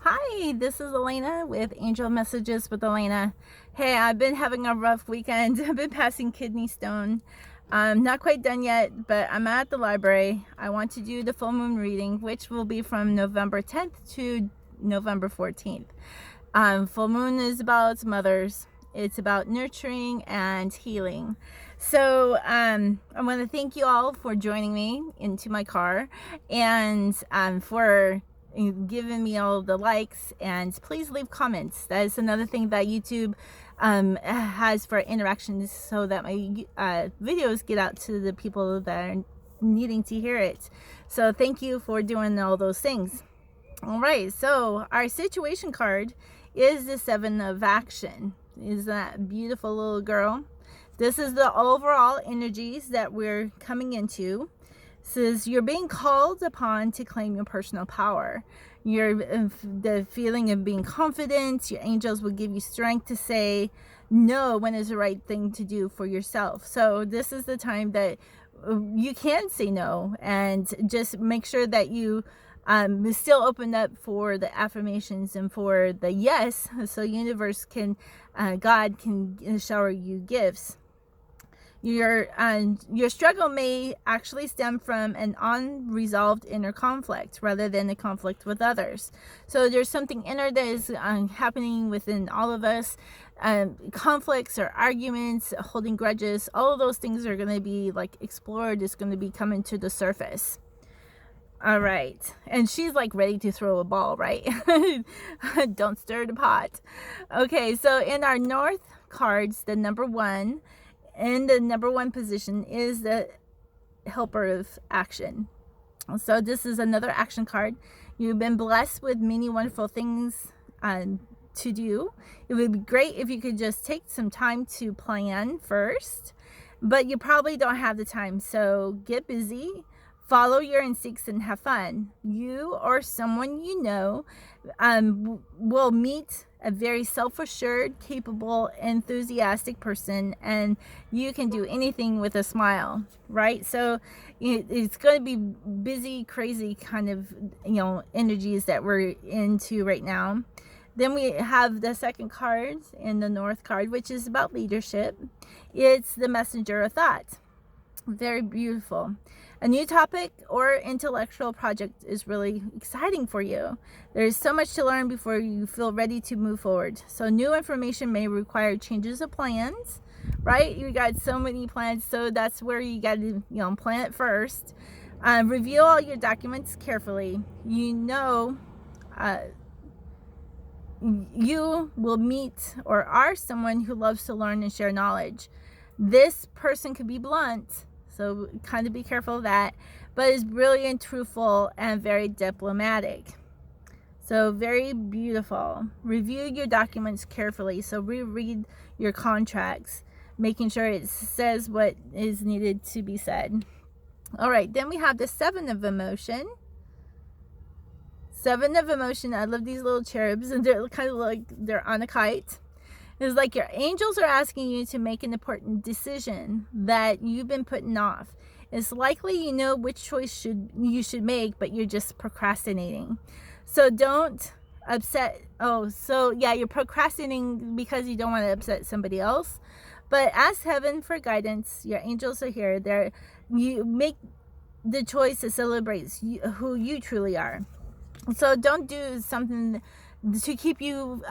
Hi, this is Elena with Angel Messages with Elena. Hey, I've been having a rough weekend. I've been passing kidney stone. I'm not quite done yet, but I'm at the library. I want to do the full moon reading, which will be from November 10th to November 14th. Full moon is about mothers. It's about nurturing and healing. So I want to thank you all for joining me into my car and for giving me all the likes, and please leave comments. That is another thing that YouTube has for interactions, so that my videos get out to the people that are needing to hear it. So thank you for doing all those things. All right, so our situation card is the 7 of Action. Is that beautiful little girl? This is the overall energies that we're coming into. Says you're being called upon to claim your personal power. The feeling of being confident. Your angels will give you strength to say no when it's the right thing to do for yourself. So this is the time that you can say no, and just make sure that you still open up for the affirmations and for the yes, so universe can, God can shower you gifts. Your struggle may actually stem from an unresolved inner conflict rather than a conflict with others. So there's something inner that is happening within all of us. Conflicts or arguments, holding grudges, all of those things are going to be like explored. It's going to be coming to the surface. All right. And she's like ready to throw a ball, right? Don't stir the pot. Okay, so in our North cards, the number 1, in the number 1 position is the Helper of Action. So this is another action card. You've been blessed with many wonderful things to do. It would be great if you could just take some time to plan first, but you probably don't have the time. So get busy, follow your instincts, and have fun. You or someone you know will meet a very self-assured, capable, enthusiastic person, and you can do anything with a smile, right? So it's going to be busy, crazy kind of energies that we're into right now. Then we have the second card in the North card, which is about leadership. It's the Messenger of Thought. Very beautiful. A new topic or intellectual project is really exciting for you. There's so much to learn before you feel ready to move forward. So new information may require changes of plans, right? You got so many plans, so that's where you got to plan it first. Review all your documents carefully. You will meet or are someone who loves to learn and share knowledge. This person could be blunt, so kind of be careful of that, but is brilliant, truthful, and very diplomatic. So very beautiful. Review your documents carefully. So reread your contracts, making sure it says what is needed to be said. All right, then we have the 7 of Emotion. 7 of Emotion. I love these little cherubs, and they're kind of like they're on a kite. It's like your angels are asking you to make an important decision that you've been putting off. It's likely you know which choice you should make, but you're just procrastinating. So don't upset. You're procrastinating because you don't want to upset somebody else. But ask heaven for guidance. Your angels are here. You make the choice that celebrates who you truly are. So don't do something to keep you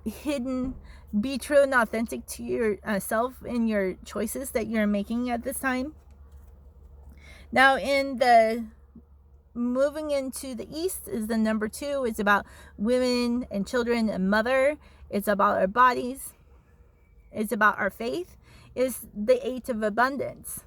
hidden. Be true and authentic to yourself in your choices that you're making at this time. Now, in the moving into the East is the number 2. It's about women and children and mother. It's about our bodies. It's about our faith. It's the 8 of Abundance.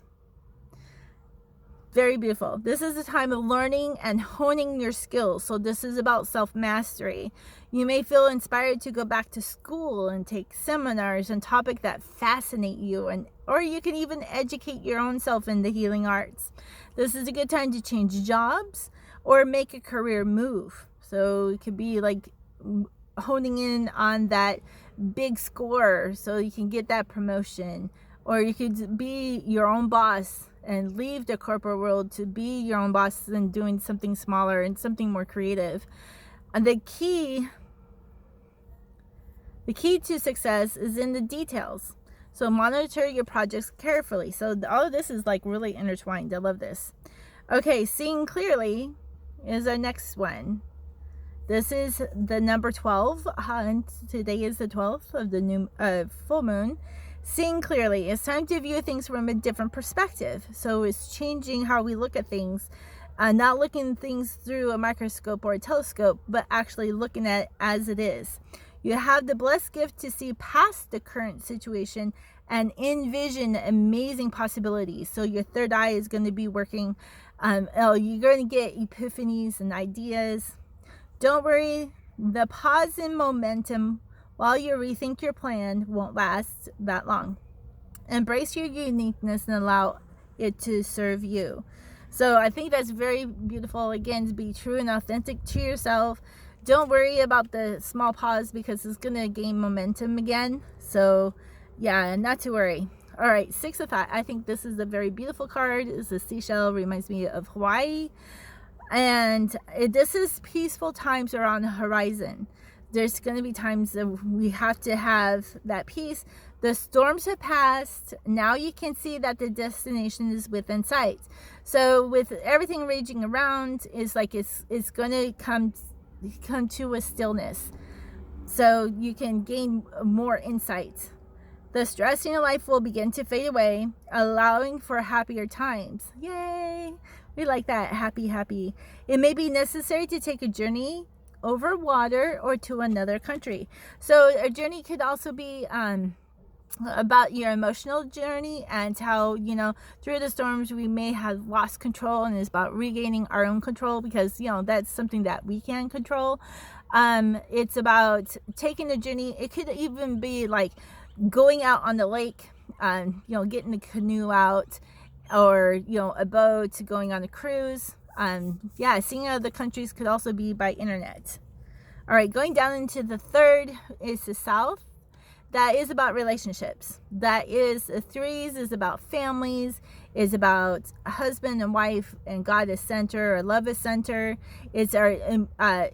Very beautiful. This is a time of learning and honing your skills. So this is about self-mastery. You may feel inspired to go back to school and take seminars on topics that fascinate you, or you can even educate your own self in the healing arts. This is a good time to change jobs or make a career move. So it could be like honing in on that big score so you can get that promotion, or you could be your own boss and leave the corporate world to be your own boss and doing something smaller and something more creative. And the key to success is in the details. So monitor your projects carefully. So all of this is like really intertwined. I love this. Okay, seeing clearly is our next one. This is the number 12. And today is the 12th of the new full moon. Seeing clearly. It's time to view things from a different perspective. So it's changing how we look at things. Not looking at things through a microscope or a telescope, but actually looking at it as it is. You have the blessed gift to see past the current situation and envision amazing possibilities. So your third eye is going to be working. You're going to get epiphanies and ideas. Don't worry, the pause in momentum while you rethink your plan won't last that long. Embrace your uniqueness and allow it to serve you. So I think that's very beautiful. Again, to be true and authentic to yourself. Don't worry about the small pause because it's going to gain momentum again. So yeah, not to worry. All right, 6 of Thought. I think this is a very beautiful card. It's a seashell, reminds me of Hawaii. And this is peaceful times are on the horizon. There's going to be times that we have to have that peace. The storms have passed. Now you can see that the destination is within sight. So with everything raging around, it's like it's going to come to a stillness. So you can gain more insight. The stress in your life will begin to fade away, allowing for happier times. Yay! We like that. Happy, happy. It may be necessary to take a journey over water or to another country. So a journey could also be about your emotional journey and how, through the storms we may have lost control, and it's about regaining our own control because, that's something that we can control. It's about taking a journey. It could even be like going out on the lake, getting the canoe out, or, a boat, going on a cruise. Seeing other countries could also be by internet. All right, going down into the third is the South. That is about relationships. That is the threes is about families, is about husband and wife, and God is center, or love is center. It's our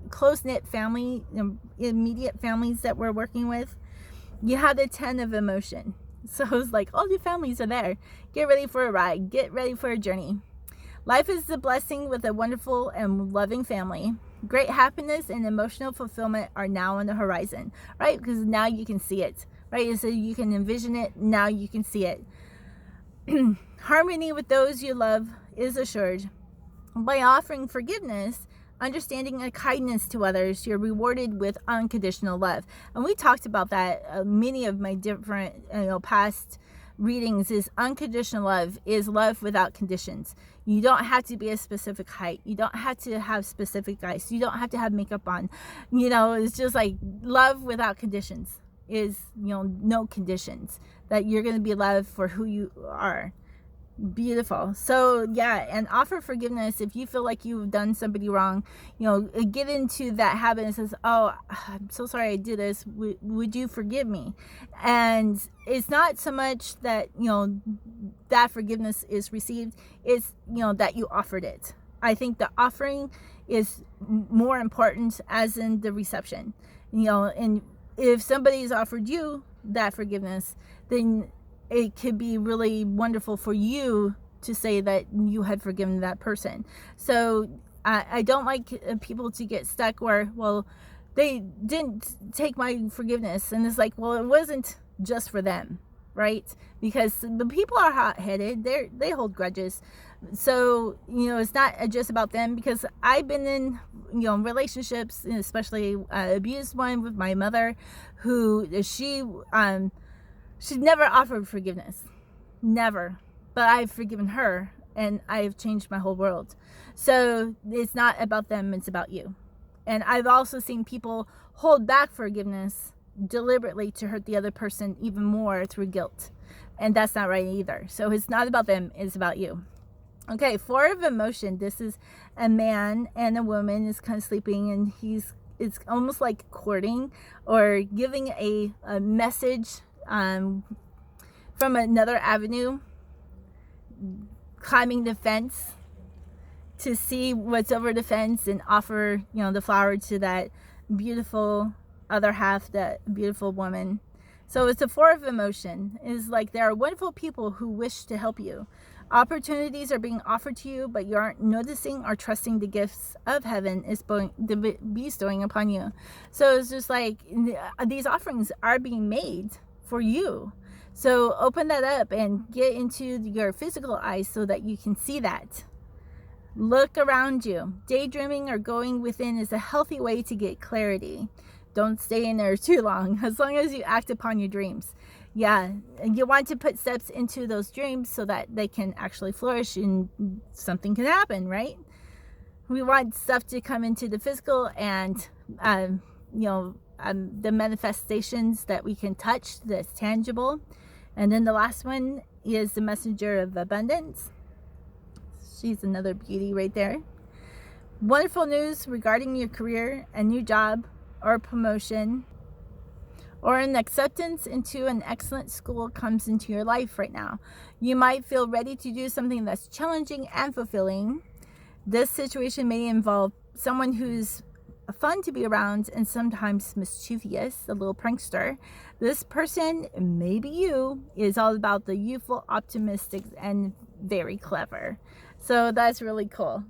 close-knit family, immediate families that we're working with. You have the 10 of emotion. So it's like all your families are there. Get ready for a ride. Get ready for a journey. Life is a blessing with a wonderful and loving family. Great happiness and emotional fulfillment are now on the horizon, right? Because now you can see it, right? So you can envision it. Now you can see it. Harmony with those you love is assured. By offering forgiveness, understanding and kindness to others, you're rewarded with unconditional love. And we talked about that. Many of my different past readings is unconditional love is love without conditions. You don't have to be a specific height. You don't have to have specific eyes. You don't have to have makeup on. It's just like love without conditions is, no conditions. That you're going to be loved for who you are. Beautiful. So yeah, and offer forgiveness if you feel like you've done somebody wrong. Get into that habit and says, oh, I'm so sorry I did this, would you forgive me? And it's not so much that that forgiveness is received, it's that you offered it. I think the offering is more important, as in the reception. And if somebody's offered you that forgiveness, then it could be really wonderful for you to say that you had forgiven that person. So I don't like people to get stuck where, well, they didn't take my forgiveness. And it's like, well, it wasn't just for them, right? Because the people are hot-headed. They hold grudges. So, it's not just about them, because I've been in, relationships, especially abused one with my mother, who she's never offered forgiveness. Never. But I've forgiven her, and I've changed my whole world. So it's not about them, it's about you. And I've also seen people hold back forgiveness deliberately to hurt the other person even more through guilt. And that's not right either. So it's not about them, it's about you. Okay, 4 of emotion. This is a man and a woman is kind of sleeping, and it's almost like courting or giving a message from another avenue, climbing the fence. to see what's over the fence and offer, the flower to that beautiful other half, that beautiful woman. So it's a four of emotion. It's like there are wonderful people who wish to help you. Opportunities are being offered to you, but you aren't noticing or trusting the gifts of heaven is bestowing upon you. So it's just like these offerings are being made for you. So open that up and get into your physical eyes so that you can see that. Look around you. Daydreaming or going within is a healthy way to get clarity. Don't stay in there too long, as long as you act upon your dreams. Yeah, you want to put steps into those dreams so that they can actually flourish and something can happen, right? We want stuff to come into the physical and, the manifestations that we can touch, that's tangible. And then the last one is the messenger of abundance. She's another beauty right there. Wonderful news regarding your career, a new job or promotion, or an acceptance into an excellent school comes into your life right now. You might feel ready to do something that's challenging and fulfilling. This situation may involve someone who's fun to be around and sometimes mischievous, a little prankster. This person, maybe you, is all about the youthful, optimistic, and very clever. So that's really cool.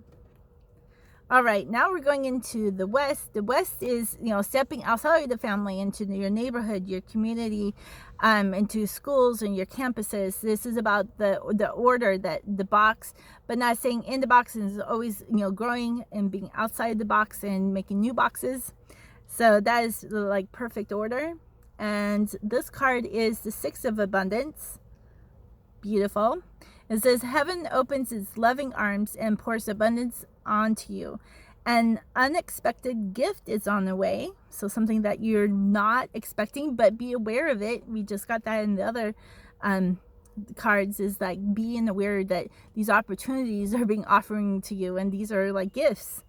All right, now we're going into the West. The West is, stepping outside of the family into your neighborhood, your community, into schools and your campuses. This is about the order, that the box, but not saying in the box, is always, growing and being outside the box and making new boxes. So that is like perfect order. And this card is the Six of Abundance. Beautiful. It says, heaven opens its loving arms and pours abundance onto you. An unexpected gift is on the way. So something that you're not expecting, but be aware of it. We just got that in the other cards, is like being aware that these opportunities are being offering to you, and these are like gifts.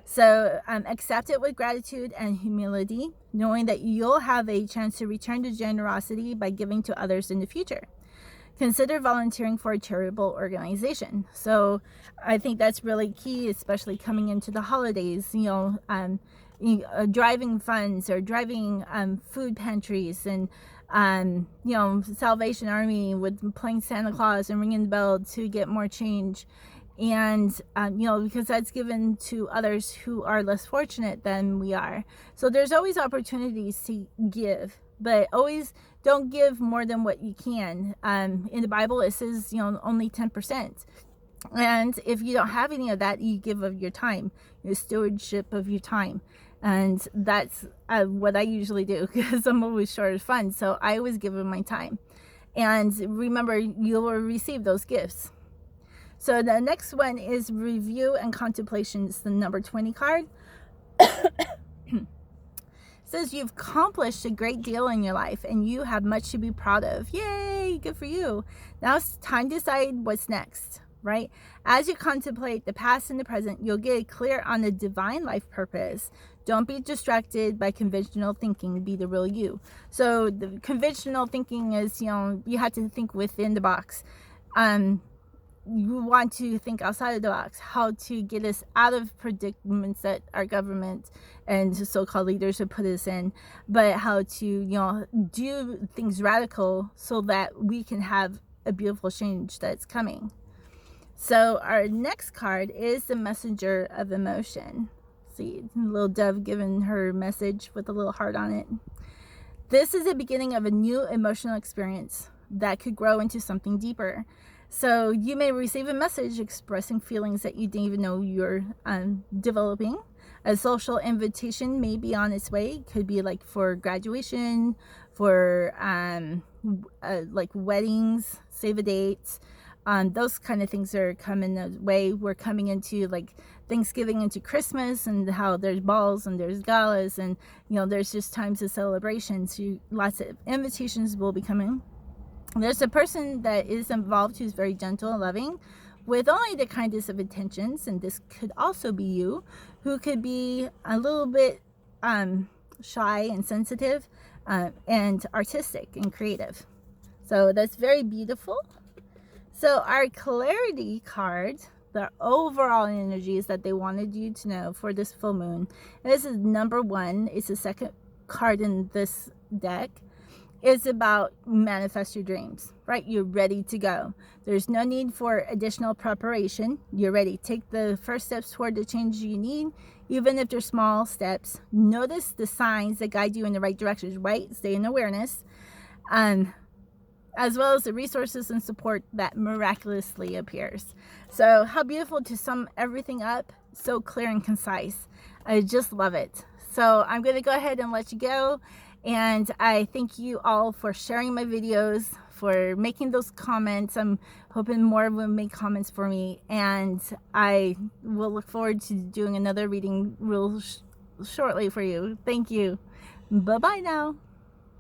So accept it with gratitude and humility, knowing that you'll have a chance to return to generosity by giving to others in the future. Consider volunteering for a charitable organization. So I think that's really key, especially coming into the holidays, driving funds or driving food pantries, and Salvation Army with playing Santa Claus and ringing the bell to get more change. And because that's given to others who are less fortunate than we are. So there's always opportunities to give, but always don't give more than what you can. In the Bible, it says, only 10%. And if you don't have any of that, you give of your time, your stewardship of your time. And that's what I usually do, because I'm always short of funds. So I always give of my time. And remember, you will receive those gifts. So the next one is review and contemplation. It's the number 20 card. Says you've accomplished a great deal in your life and you have much to be proud of. Yay, good for you. Now it's time to decide what's next, right? As you contemplate the past and the present, you'll get clear on the divine life purpose. Don't be distracted by conventional thinking. Be the real you. So the conventional thinking is, you have to think within the box. You want to think outside of the box, how to get us out of predicaments that our government and so-called leaders have put us in, but how to, do things radical so that we can have a beautiful change that's coming. So our next card is the messenger of emotion. See, a little dove giving her message with a little heart on it. This is the beginning of a new emotional experience that could grow into something deeper. So you may receive a message expressing feelings that you didn't even know you're developing. A social invitation may be on its way. It could be like for graduation, for like weddings, save a date. Those kind of things are coming the way. We're coming into like Thanksgiving, into Christmas, and how there's balls and there's galas, and there's just times of celebration. So lots of invitations will be coming. There's a person that is involved who's very gentle and loving with only the kindest of intentions, and this could also be you, who could be a little bit shy and sensitive and artistic and creative. So that's very beautiful. So our clarity card the overall energies that they wanted you to know for this full moon. And this is number 1. It's the second card in this deck. It's about manifest your dreams, right? You're ready to go. There's no need for additional preparation. You're ready. Take the first steps toward the change you need, even if they're small steps. Notice the signs that guide you in the right directions, right? Stay in awareness. As well as the resources and support that miraculously appears. So how beautiful to sum everything up so clear and concise. I just love it. So I'm going to go ahead and let you go. And I thank you all for sharing my videos, for making those comments. I'm hoping more will make comments for me. And I will look forward to doing another reading real shortly for you. Thank you. Bye-bye now.